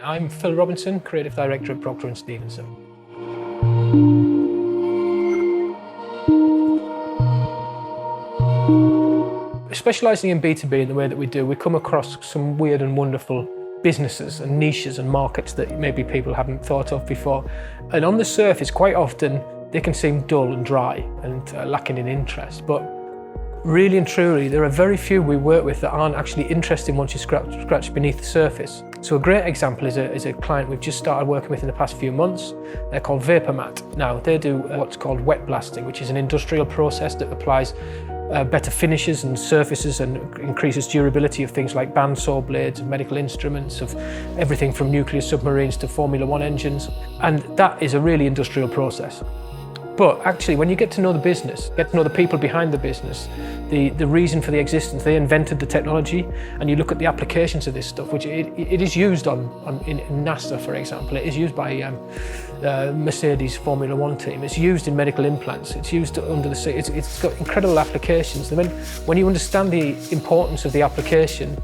I'm Phil Robinson, Creative Director at Proctor and Stevenson. Specialising in B2B in the way that we do, we come across some weird and wonderful businesses and niches and markets that maybe people haven't thought of before. And on the surface, quite often, they can seem dull and dry and lacking in interest. But really and truly, there are very few we work with that aren't actually interesting once you scratch beneath the surface. So a great example is a client we've just started working with in the past few months. They're called Vapormat. Now, they do what's called wet blasting, which is an industrial process that applies better finishes and surfaces and increases durability of things like bandsaw blades, of medical instruments, of everything from nuclear submarines to Formula One engines. And that is a really industrial process. But actually, when you get to know the business, get to know the people behind the business, the reason for the existence, they invented the technology, and you look at the applications of this stuff, which it is used in NASA, for example. It is used by Mercedes Formula One team. It's used in medical implants. It's used under the sea. It's got incredible applications. And when you understand the importance of the application,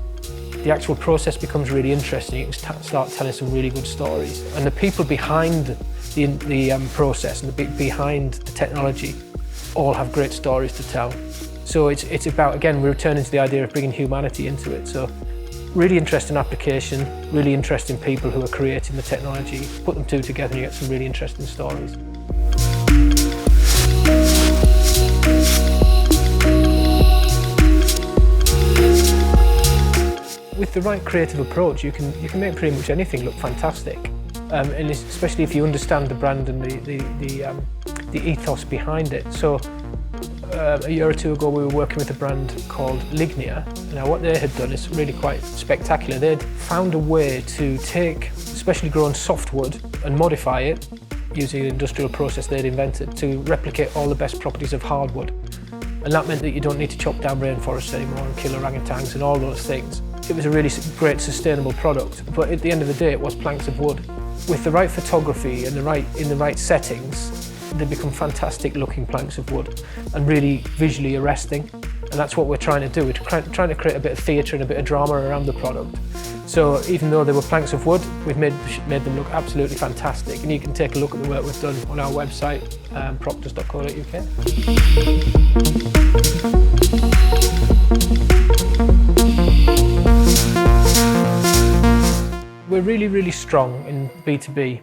the actual process becomes really interesting. You can start telling some really good stories. And the people behind the process and behind the technology all have great stories to tell. So it's about, again, we're returning to the idea of bringing humanity into it. So really interesting application, really interesting people who are creating the technology. Put them two together and you get some really interesting stories. With the right creative approach, you can make pretty much anything look fantastic. And especially if you understand the brand and the ethos behind it. So a year or two ago we were working with a brand called Lignia. Now what they had done is really quite spectacular. They'd found a way to take specially grown softwood and modify it using an industrial process they'd invented to replicate all the best properties of hardwood. And that meant that you don't need to chop down rainforests anymore and kill orangutans and all those things. It was a really great sustainable product, but at the end of the day it was planks of wood. With the right photography and in the right settings, they become fantastic looking planks of wood and really visually arresting. And that's what we're trying to do. We're trying to create a bit of theatre and a bit of drama around the product. So even though they were planks of wood, we've made them look absolutely fantastic. And you can take a look at the work we've done on our website, proctors.co.uk. We're really, really strong in B2B,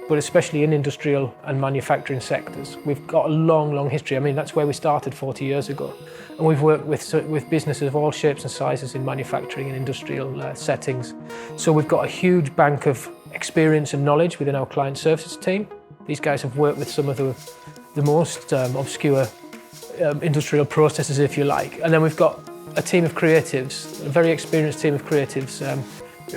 but especially in industrial and manufacturing sectors. We've got a long, long history. I mean, that's where we started 40 years ago. And we've worked with businesses of all shapes and sizes in manufacturing and industrial settings. So we've got a huge bank of experience and knowledge within our client services team. These guys have worked with some of the most obscure industrial processes, if you like. And then we've got a team of creatives, a very experienced team of creatives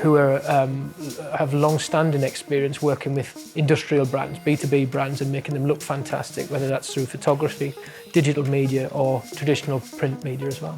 who have long-standing experience working with industrial brands, B2B brands, and making them look fantastic, whether that's through photography, digital media, or traditional print media as well.